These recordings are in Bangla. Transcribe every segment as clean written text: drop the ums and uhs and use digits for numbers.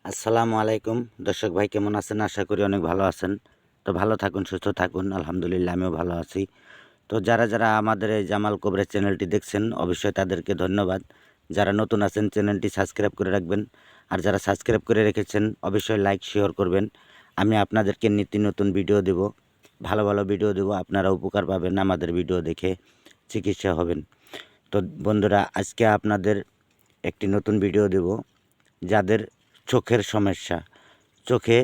আসসালামু আলাইকুম দর্শক ভাই, কেমন আছেন? আশা করি অনেক ভালো আছেন। তো ভালো থাকুন, সুস্থ থাকুন। আলহামদুলিল্লাহ আমিও ভালো আছি। তো যারা আমাদের এই জামাল কবরেজ চ্যানেলটি দেখছেন, অবশ্যই তাদেরকে ধন্যবাদ। যারা নতুন আছেন চ্যানেলটি সাবস্ক্রাইব করে রাখবেন। আর যারা সাবস্ক্রাইব করে রেখেছেন অবশ্যই লাইক শেয়ার করবেন। আমি আপনাদেরকে নিত্য নতুন ভিডিও দেব, ভালো ভিডিও দেব। আপনারা উপকার পাবেন আমাদের ভিডিও দেখে, চিকিৎসা হবেন। তো বন্ধুরা, আজকে আপনাদের একটি নতুন ভিডিও দেব। যাদের চোখের সমস্যা, চোখে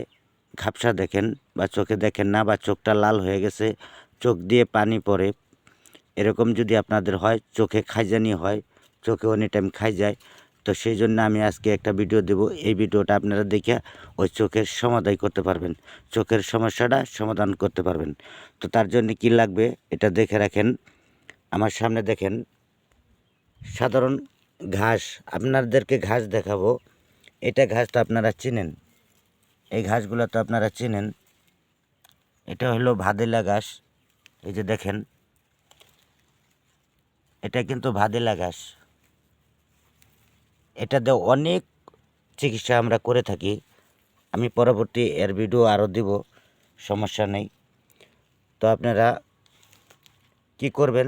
ঝাপসা দেখেন বা চোখে দেখেন না, বা চোখটা লাল হয়ে গেছে, চোখ দিয়ে পানি পড়ে, এরকম যদি আপনাদের হয়, চোখে খাইজানি হয়, চোখে অনেক টাইম খাই যায়, তো সেই জন্য আমি আজকে একটা ভিডিও দেব। এই ভিডিওটা আপনারা দেখে ওই চোখের সমাধান করতে পারবেন, চোখের সমস্যাটা সমাধান করতে পারবেন। তো তার জন্য কি লাগবে এটা দেখে রাখেন। আমার সামনে দেখেন সাধারণ ঘাস, আপনাদেরকে ঘাস দেখাবো। এটা ঘাস তো আপনারা চিনেন, এই ঘাসগুলো তো আপনারা চিনেন। এটা হলো ভাদেলা ঘাস। এই যে দেখেন, এটা কিন্তু ভাদেলা ঘাস। এটা দিয়ে অনেক চিকিৎসা আমরা করে থাকি। আমি পরবর্তী এর ভিডিও আরও দিব, সমস্যা নেই। তো আপনারা কি করবেন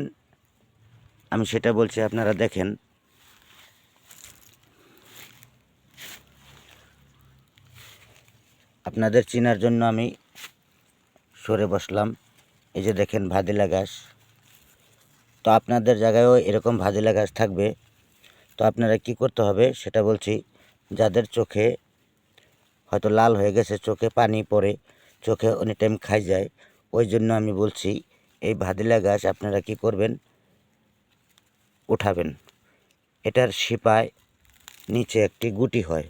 আমি সেটা বলছি, আপনারা দেখেন। আপনাদের চেনার জন্য আমি সরে বসলাম। এই যে দেখেন ভাদেলা ঘাস। তো আপনাদের জায়গায়ও এরকম ভাদেলা ঘাস থাকবে। তো আপনারা কি করতে হবে সেটা বলছি। যাদের চোখে হয়তো লাল হয়ে গেছে, চোখে পানি পড়ে, চোখে অনেক টাইম খাই যায়, ওই জন্য আমি বলছি এই ভাদিলা গাছ আপনারা কি করবেন, উঠাবেন। এটার শিপায় নিচে একটি গুটি হয়,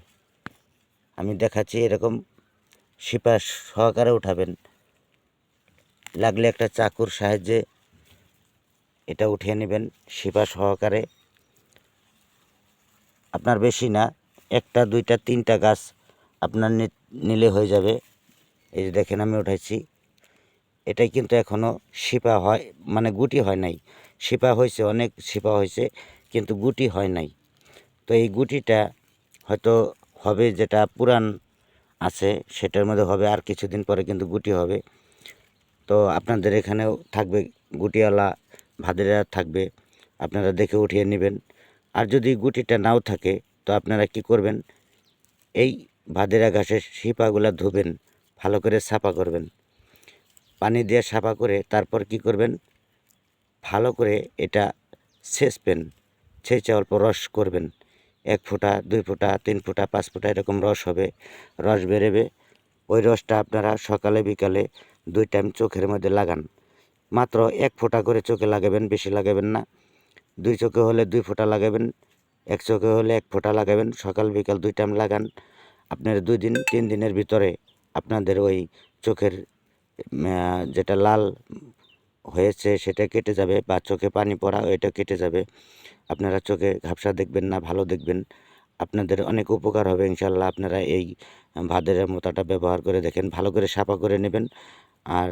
আমি দেখাচ্ছি। এরকম শিপা সহকারে উঠাবেন। লাগলে একটা চাকুর সাহায্যে এটা উঠিয়ে নেবেন শিপা সহকারে। আপনার বেশি না, একটা দুইটা তিনটা গাছ আপনার নিলে হয়ে যাবে। এই যে দেখেন আমি উঠাইছি। এটাই কিন্তু এখনও শিপা হয়, মানে গুটি হয় নাই। শিপা হয়েছে, অনেক শিপা হয়েছে, কিন্তু গুটি হয় নাই। তো এই গুটিটা হয়তো হবে, যেটা পুরান আছে সেটার মধ্যে হবে, আর কিছুদিন পরে কিন্তু গুটি হবে। তো আপনাদের এখানেও থাকবে গুটিওয়ালা ভাদেরা থাকবে, আপনারা দেখে উঠিয়ে নেবেন। আর যদি গুটিটা নাও থাকে তো আপনারা কি করবেন, এই ভাদেরা ঘাসের শিপাগুলা ধুবেন, ভালো করে সাফা করবেন, পানি দিয়ে সাফা করে তারপর কি করবেন, ভালো করে এটা ছেঁচবেন। ছেঁচে অল্প রস করবেন। 1 ফোঁটা 2 ফোঁটা 3 ফোঁটা 5 ফোঁটা এরকম রস হবে, রস বেরোবে। ওই রসটা আপনারা সকালে বিকালে 2 টাইম চোখের মধ্যে লাগান। মাত্র 1 ফোঁটা করে চোখে লাগাবেন, বেশি লাগাবেন না। 2 চোখে হলে 2 ফোঁটা লাগাবেন, 1 চোখে হলে 1 ফোঁটা লাগাবেন। সকাল বিকাল 2 টাইম লাগান। আপনার 2 দিন 3 দিনের ভিতরে আপনাদের ওই চোখের যেটা লাল হয়েছে সেটা কেটে যাবে, বা চোখে পানি পড়া ওইটা কেটে যাবে। আপনারা চোখে ঝাপসা দেখবেন না, ভালো দেখবেন। আপনাদের অনেক উপকার হবে ইনশাল্লাহ। আপনারা এই ভাদেরা মোতাটা ব্যবহার করে দেখেন, ভালো করে সাফা করে নেবেন। আর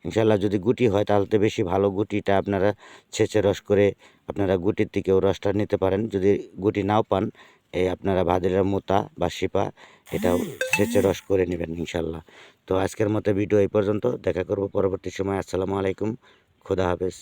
ইনশাল্লাহ যদি গুটি হয় তাহলে তো বেশি ভালো। গুটিটা আপনারা ছেঁচে রস করে আপনারা গুটির থেকেও রসটা নিতে পারেন। যদি গুটি নাও পান, এই আপনারা ভাদেরা মোতা বা শিপা এটাও ছেঁচে রস করে নেবেন ইনশাল্লাহ। তো আজকের মতো ভিডিও এই পর্যন্ত, দেখা করব পরবর্তী সময়। আসসালামু আলাইকুম, খোদা হাফেজ।